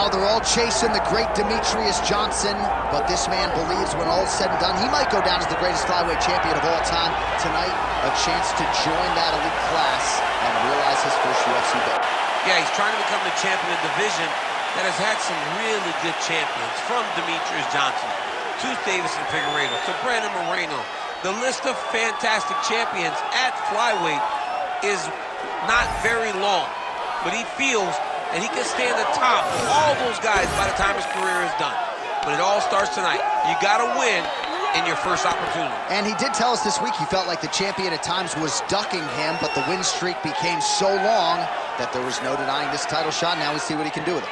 Oh, they're all chasing the great Demetrius Johnson, but this man believes when all's said and done, he might go down as the greatest flyweight champion of all time. Tonight, a chance to join that elite class and realize his first UFC belt. Yeah, he's trying to become the champion of the division that has had some really good champions, from Demetrius Johnson to Davidson Figueiredo to Brandon Moreno. The list of fantastic champions at flyweight is not very long, but he feels that he can stand atop all those guys by the time his career is done. But it all starts tonight. You gotta win in your first opportunity. And he did tell us this week he felt like the champion at times was ducking him, but the win streak became so long that there was no denying this title shot. Now we see what he can do with it.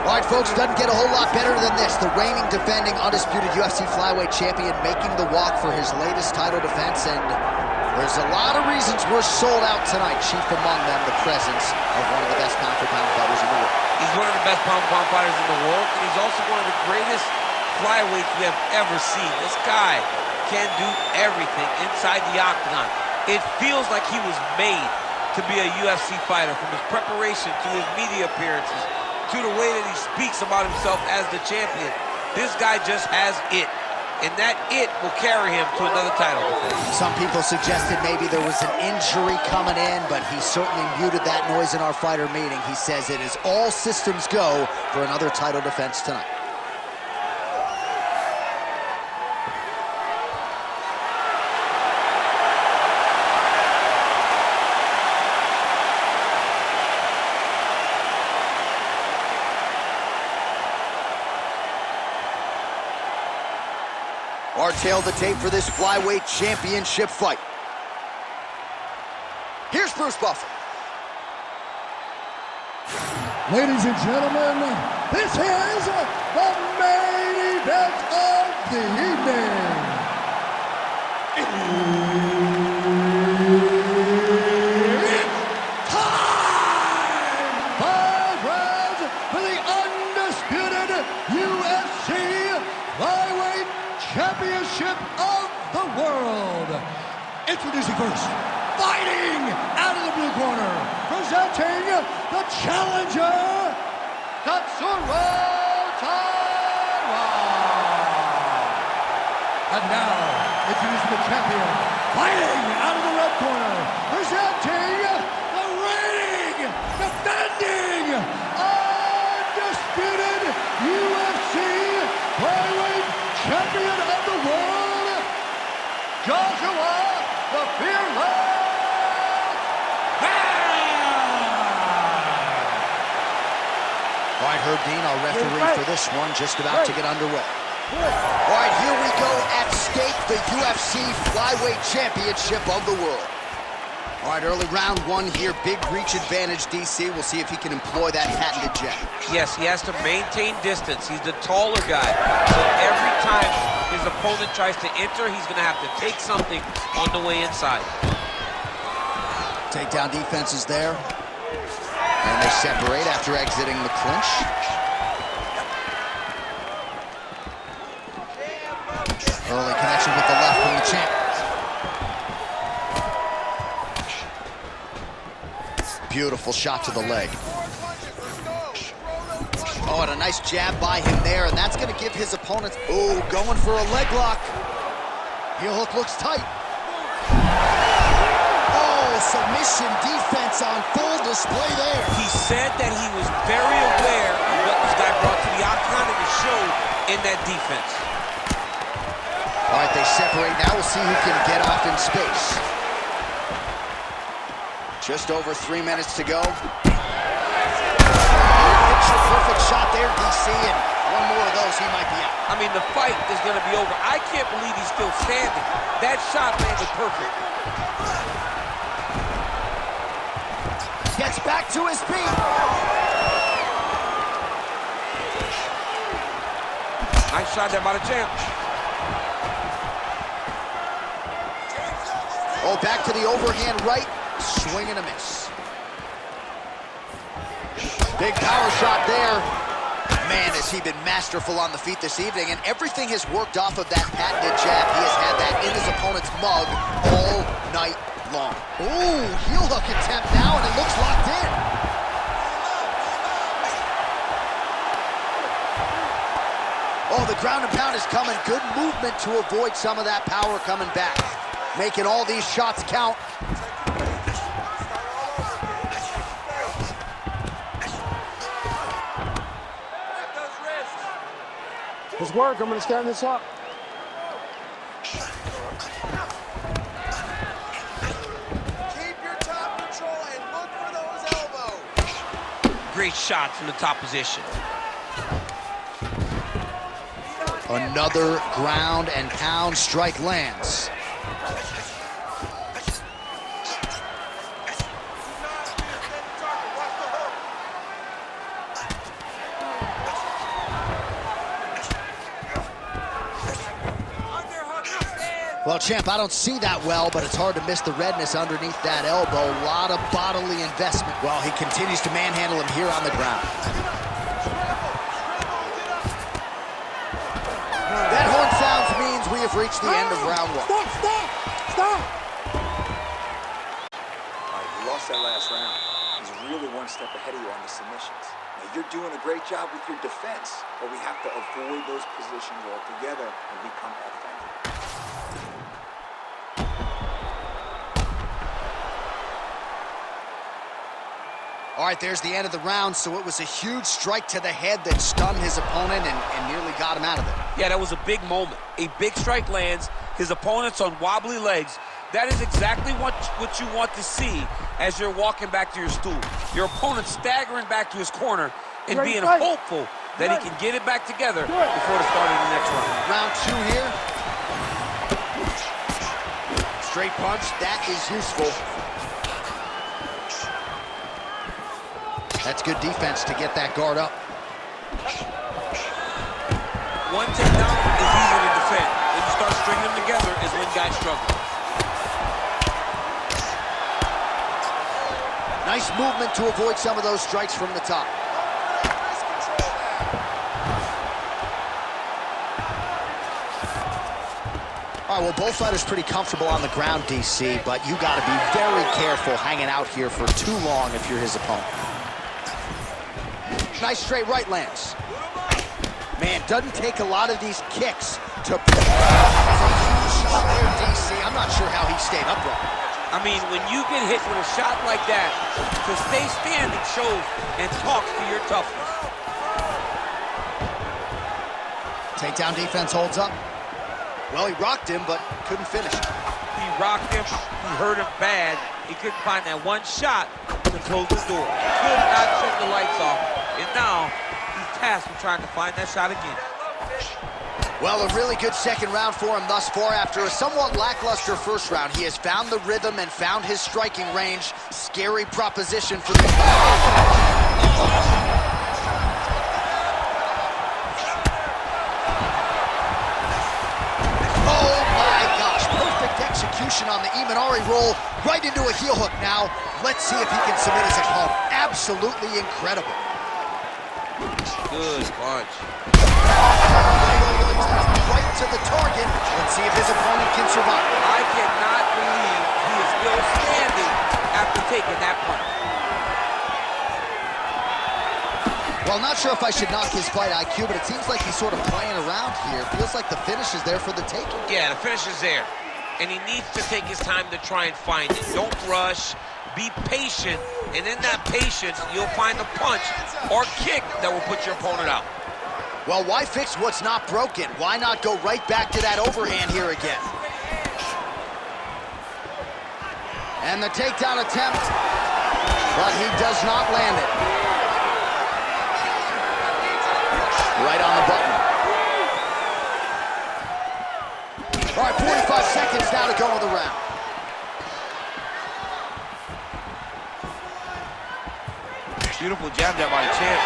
All right, folks, doesn't get a whole lot better than this. The reigning, defending, undisputed UFC flyweight champion making the walk for his latest title defense, and there's a lot of reasons we're sold out tonight. Chief among them, the presence of one of the best pound-for-pound fighters in the world. He's one of the best pound-for-pound fighters in the world, and he's also one of the greatest flyweights we have ever seen. This guy can do everything inside the octagon. It feels like he was made to be a UFC fighter, from his preparation to his media appearances, to the way that he speaks about himself as the champion. This guy just has it, and that it will carry him to another title. Some people suggested maybe there was an injury coming in, but he certainly muted that noise in our fighter meeting. He says it is all systems go for another title defense tonight. Our tail of the tape for this flyweight championship fight. Here's Bruce Buffer. Ladies and gentlemen, this is the main event of the evening. It's time! 5 rounds for the undisputed UFC flyweight championship of the world. Introducing first, fighting out of the blue corner, presenting the challenger, Tatsuro Taira. And now, introducing the champion, fighting out of the red corner, presenting the reigning, defending, undisputed UFC flyweight champion of the world, Joshua the Fearless. All right, Herb Dean, our referee for this one, just about to get underway. All right, here we go. At stake, the UFC flyweight championship of the world. All right, early round one here, big reach advantage, DC. We'll see if he can employ that patented jab. Yes, he has to maintain distance. He's the taller guy. So every time his opponent tries to enter, he's going to have to take something on the way inside. Takedown defense is there. And they separate after exiting the clinch. Early connection with the left from the champ. Beautiful shot to the leg. Oh, and a nice jab by him there, and that's going to give his opponent... Ooh, going for a leg lock. Heel hook looks tight. Oh, submission defense on full display there. He said that he was very aware of what this guy brought to the octagon, and it showed in that defense. All right, they separate now. We'll see who can get off in space. Just over 3 minutes to go. Perfect shot there, DC, and one more of those, he might be out. I mean, the fight is going to be over. I can't believe he's still standing. That shot landed perfect. Gets back to his feet. Nice shot there by the champ. Oh, back to the overhand right. Swing and a miss. Big power shot there. Man, has he been masterful on the feet this evening, and everything has worked off of that patented jab. He has had that in his opponent's mug all night long. Ooh, heel hook attempt now, and it looks locked in. Oh, the ground and pound is coming. Good movement to avoid some of that power coming back. Making all these shots count. Let's work. I'm going to stand this up. Keep your top control and look for those elbows. Great shot from the top position. Another ground and pound strike lands. Well, champ, I don't see that well, but it's hard to miss the redness underneath that elbow. A lot of bodily investment while he continues to manhandle him here on the ground. That horn sounds means we have reached the end of round one. Stop! You lost that last round. He's really one step ahead of you on the submissions. Now, you're doing a great job with your defense, but we have to avoid those positions altogether and become offensive. All right, there's the end of the round, so it was a huge strike to the head that stunned his opponent and nearly got him out of it. Yeah, that was a big moment. A big strike lands, his opponent's on wobbly legs. That is exactly what you want to see as you're walking back to your stool. Your opponent staggering back to his corner and being hopeful that he can get it back together before the start of the next round. Round two here. Straight punch, that is useful. That's good defense to get that guard up. One takedown is easy to defend. When you start stringing them together is when guys struggle. Nice movement to avoid some of those strikes from the top. All right, well, both fighters pretty comfortable on the ground, DC, but you got to be very careful hanging out here for too long if you're his opponent. Nice straight right lands. Man, doesn't take a lot of these kicks to... That's a huge shot there, DC. I'm not sure how he stayed upright. I mean, when you get hit with a shot like that, to stay standing shows and talks to your toughness. Takedown defense holds up. Well, he rocked him, but couldn't finish it. He rocked him, he hurt him bad. He couldn't find that one shot to close the door. He could not shut the lights off. And now, he's tasked with trying to find that shot again. Well, a really good second round for him thus far. After a somewhat lackluster first round, he has found the rhythm and found his striking range. Scary proposition for the... Oh my gosh, perfect execution on the Imanari roll, right into a heel hook now. Let's see if he can submit his opponent. Absolutely incredible. Good punch. Right to the target. Let's see if his opponent can survive. I cannot believe he is still standing after taking that punch. Well, not sure if I should knock his fight IQ, but it seems like he's sort of playing around here. Feels like the finish is there for the taking. Yeah, the finish is there. And he needs to take his time to try and find it. Don't rush. Be patient. And in that patience, you'll find a punch or kick that will put your opponent out. Well, why fix what's not broken? Why not go right back to that overhand here again? And the takedown attempt, but he does not land it. Right on the button. All right, 45 seconds now to go in the round. Beautiful jab there by the champ.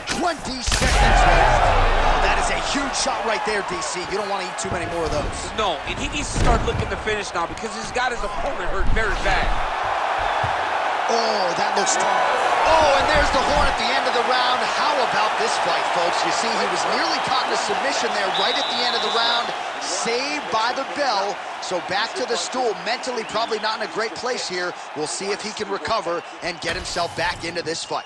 20 seconds left. Oh, that is a huge shot right there, DC. You don't want to eat too many more of those. No, and he needs to start looking to finish now because he's got his opponent hurt very bad. Oh, that looks... Oh, and there's the horn at the end of the round. How about this fight, folks? You see, he was nearly caught in a submission there right at the end of the round. Saved by the bell. So back to the stool. Mentally probably not in a great place here. We'll see if he can recover and get himself back into this fight.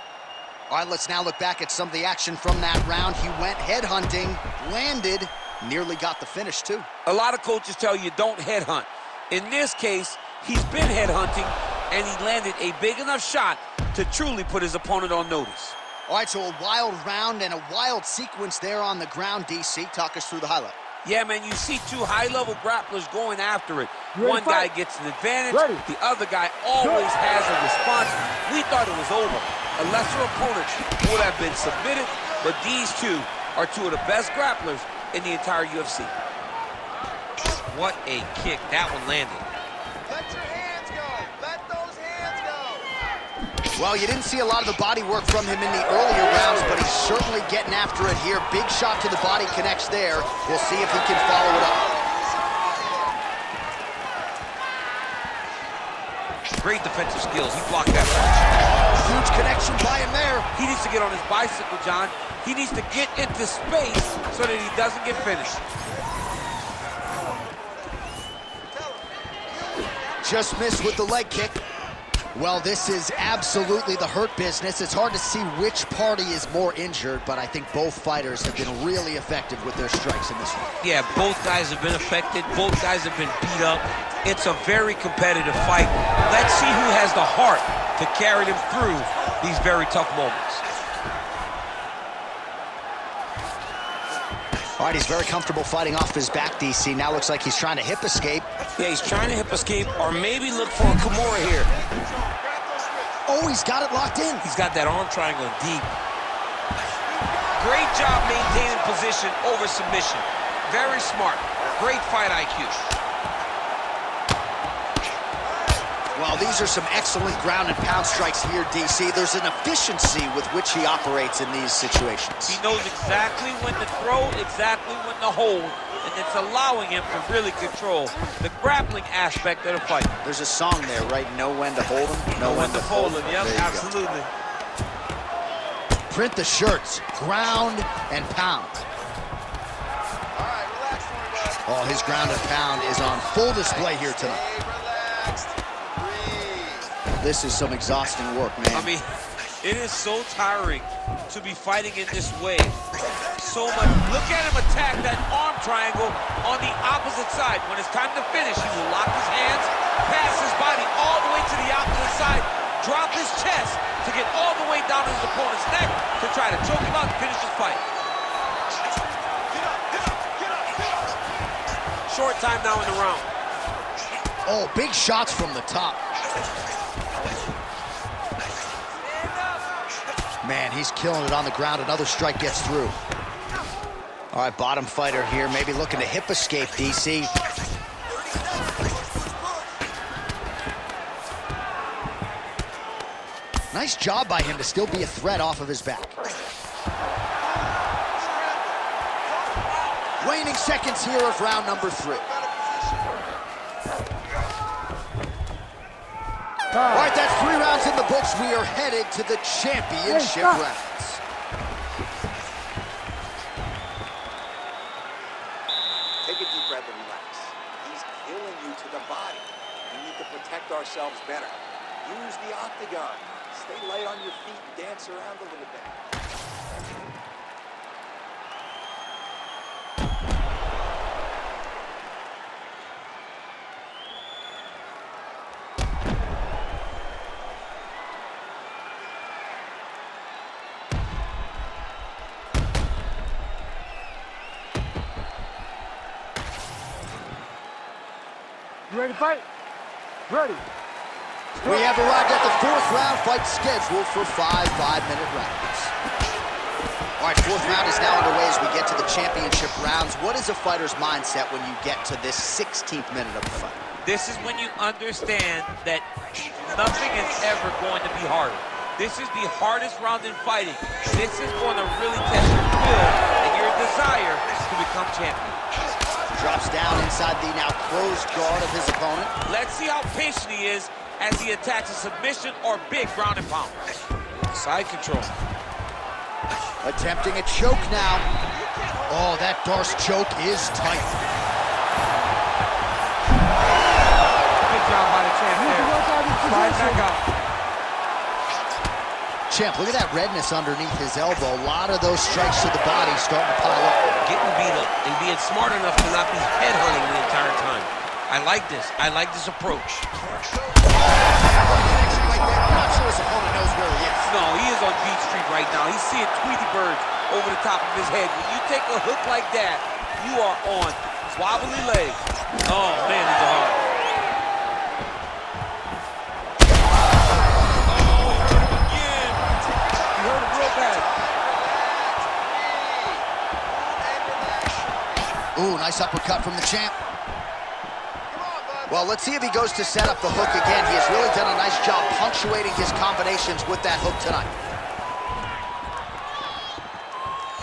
All right, let's now look back at some of the action from that round. He went headhunting, landed, nearly got the finish, too. A lot of coaches tell you don't headhunt. In this case, he's been headhunting, and he landed a big enough shot to truly put his opponent on notice. All right, so a wild round and a wild sequence there on the ground, DC. Talk us through the highlight. Yeah, man, you see two high-level grapplers going after it. One guy gets an advantage, the other guy always has a response. We thought it was over. A lesser opponent would have been submitted, but these two are two of the best grapplers in the entire UFC. What a kick. That one landed. Let your hands go. Let those hands go. Well, you didn't see a lot of the body work from him in the earlier rounds, but he's certainly getting after it here. Big shot to the body connects there. We'll see if he can follow it up. Great defensive skills. He blocked that punch. Huge connection by him there. He needs to get on his bicycle, John. He needs to get into space so that he doesn't get finished. Just missed with the leg kick. Well, this is absolutely the hurt business. It's hard to see which party is more injured, but I think both fighters have been really effective with their strikes in this one. Yeah, both guys have been affected. Both guys have been beat up. It's a very competitive fight. Let's see who has the heart to carry them through these very tough moments. All right, he's very comfortable fighting off his back, DC. Now looks like he's trying to hip escape. Yeah, he's trying to hip escape or maybe look for a Kimura here. Oh, he's got it locked in. He's got that arm triangle deep. Great job maintaining position over submission. Very smart. Great fight IQ. Well, these are some excellent ground and pound strikes here, DC. There's an efficiency with which he operates in these situations. He knows exactly when to throw, exactly when to hold, and it's allowing him to really control the grappling aspect of the fight. There's a song there, right? Know when to hold him, know when to fold him. Yep, absolutely. Print the shirts, ground and pound. All right, relax, everybody. Oh, his ground and pound is on full display here tonight. Stay relaxed. Breathe. This is some exhausting work, man. I mean, it is so tiring to be fighting in this way. So much. Look at him attack that arm triangle on the opposite side. When it's time to finish, he will lock his hands, pass his body all the way to the opposite side, drop his chest to get all the way down to his opponent's neck to try to choke him out and finish the fight. Short time now in the round. Oh, big shots from the top. Man, he's killing it on the ground. Another strike gets through. All right, bottom fighter here, maybe looking to hip escape, DC. Nice job by him to still be a threat off of his back. Waning seconds here of round number 3. All right, that's 3 rounds in the books. We are headed to the championship rounds. Take a deep breath and relax. He's killing you to the body. We need to protect ourselves better. Use the octagon. Stay light on your feet and dance around a little bit. You ready to fight? Ready. We have arrived at the 4th round fight scheduled for 5 5-minute rounds. All right, 4th round is now underway as we get to the championship rounds. What is a fighter's mindset when you get to this 16th minute of the fight? This is when you understand that nothing is ever going to be harder. This is the hardest round in fighting. This is going to really test your will and your desire 5-pound champion. Drops down inside the now closed guard of his opponent. Let's see how patient he is as he attacks a submission or big ground and pound. Side control. Attempting a choke now. Oh, that Darce choke is tight. Good job by the champ there. Slide back out. Champ, look at that redness underneath his elbow. A lot of those strikes to the body starting to pile up. Getting beat up and being smart enough to not be headhunting the entire time. I like this. I like this approach. Right there. I'm not sure his opponent knows where he is. No, he is on Beat Street right now. He's seeing Tweety birds over the top of his head. When you take a hook like that, you are on wobbly legs. Oh, man, he's hard. Oh, he hurt him again. He hurt him real bad. Ooh, nice uppercut from the champ. Well, let's see if he goes to set up the hook again. He has really done a nice job punctuating his combinations with that hook tonight.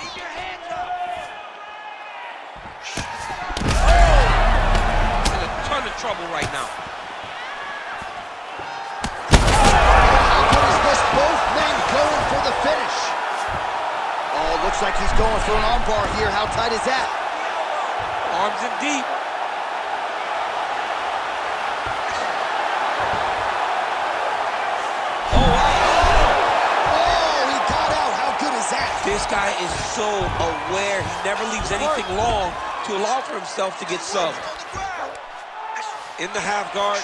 Keep your hands up. In a ton of trouble right now. How good is this? Both men going for the finish. Oh, looks like he's going for an armbar here. How tight is that? Arms in deep. This guy is so aware. He never leaves anything long to allow for himself to get subbed. In the half guard.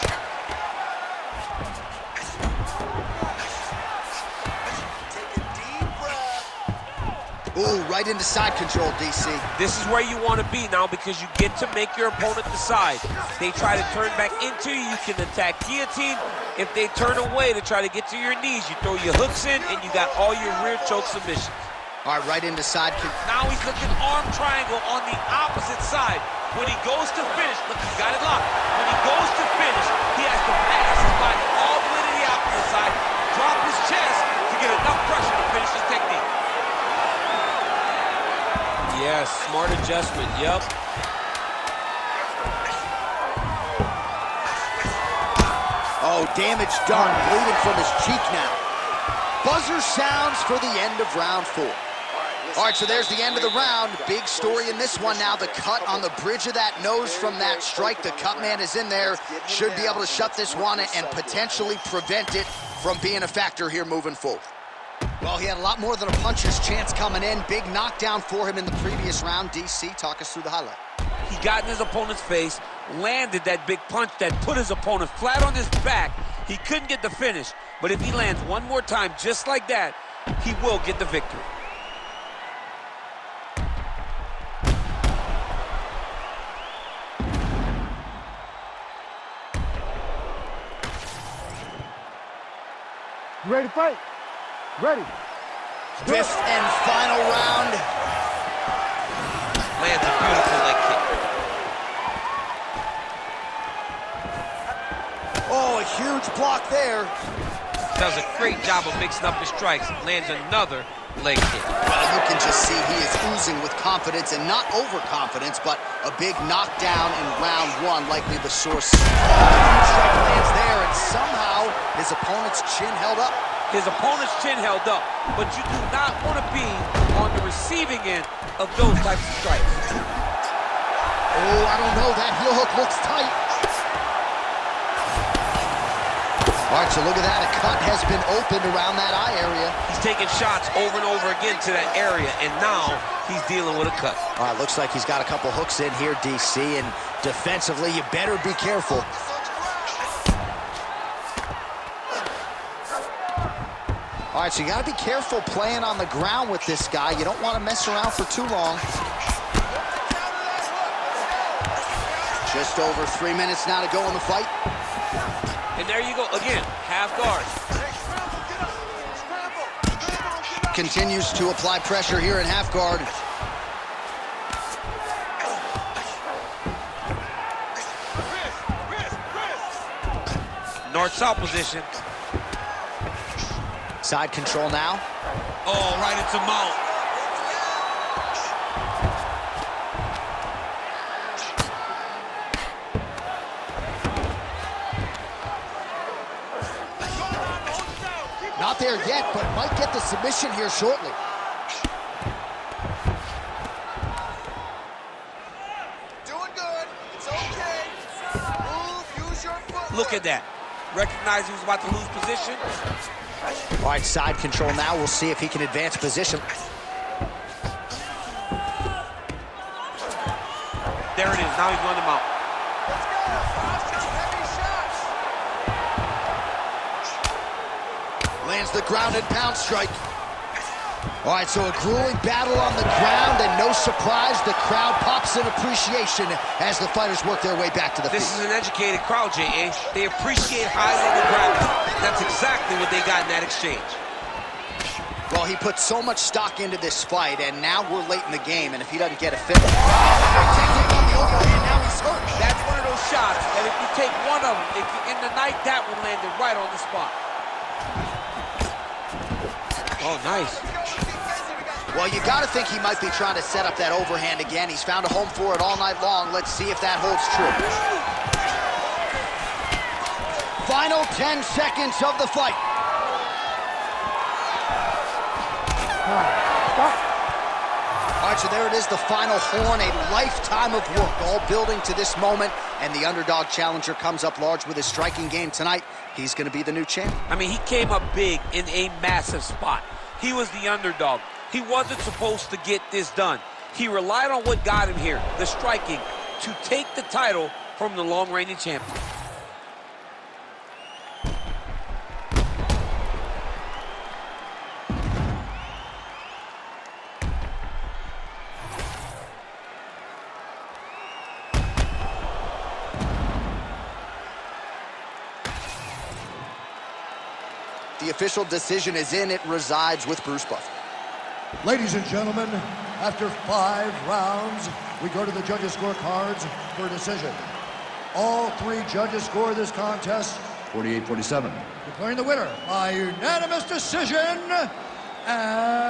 Ooh, right into side control, DC. This is where you want to be now because you get to make your opponent decide. They try to turn back into you, you can attack guillotine. If they turn away to try to get to your knees, you throw your hooks in and you got all your rear choke submissions. All right, right into side control. Now he's looking arm triangle on the opposite side. When he goes to finish, look, he's got it locked. When he goes to finish, he has to pass his body all the way to the opposite side, drop his chest to get enough pressure to finish his technique. Yes, smart adjustment, yep. Oh, damage done, bleeding from his cheek now. Buzzer sounds for the end of round 4. All right, so there's the end of the round. Big story in this one now. The cut on the bridge of that nose from that strike. The cut man is in there. Should be able to shut this one and potentially prevent it from being a factor here moving forward. Well, he had a lot more than a puncher's chance coming in. Big knockdown for him in the previous round. DC, talk us through the highlight. He got in his opponent's face, landed that big punch that put his opponent flat on his back. He couldn't get the finish, but if he lands one more time just like that, he will get the victory. You ready to fight? Ready. Fifth and final round. Lands a beautiful leg kick. Oh, a huge block there. Does a great job of mixing up his strikes. Lands another leg kick. Well, you can just see he is oozing with confidence, and not overconfidence, but a big knockdown in round 1, likely the source. Strike lands there, and somehow his opponent's chin held up. His opponent's chin held up, but you do not want to be on the receiving end of those types of strikes. Oh, I don't know. That heel hook looks tight. All right, so look at that. A cut has been opened around that eye area. He's taking shots over and over again to that area, and now he's dealing with a cut. All right, looks like he's got a couple hooks in here, DC, and defensively, you better be careful. All right, so you got to be careful playing on the ground with this guy. You don't want to mess around for too long. Just over 3 minutes now to go in the fight. And there you go, again, half guard. Continues to apply pressure here in half guard. North-south position. Side control now. Oh, right into mount. Not there yet, but might get the submission here shortly. Doing good. It's okay. Move, use your footwork. Look at that. Recognized he was about to lose position. All right, side control now. We'll see if he can advance position. There it is. Now he's running him out. Let's go. Faster, heavy shots. Lands the ground and pound strike. All right, so a grueling battle on the ground, and no surprise, the crowd pops in appreciation as the fighters work their way back to the This feet. is an educated crowd, J.A. They appreciate high-level grappling. That's exactly what they got in that exchange. Well, he put so much stock into this fight, and now we're late in the game, and if he doesn't get a finish... Technique on the overhand, now he's hurt. That's one of those shots that if you take one of them, in the night, that one landed right on the spot. Oh, nice. Well, you got to think he might be trying to set up that overhand again. He's found a home for it all night long. Let's see if that holds true. Final 10 seconds of the fight. All right, so there it is, the final horn, a lifetime of work, all building to this moment, and the underdog challenger comes up large with his striking game tonight. He's going to be the new champ. I mean, he came up big in a massive spot. He was the underdog. He wasn't supposed to get this done. He relied on what got him here, the striking, to take the title from the long-reigning champion. The official decision is in. It resides with Bruce Buffer. Ladies and gentlemen, after 5 rounds, we go to the judges' scorecards for a decision. All 3 judges score this contest 48-47. Declaring the winner by unanimous decision, and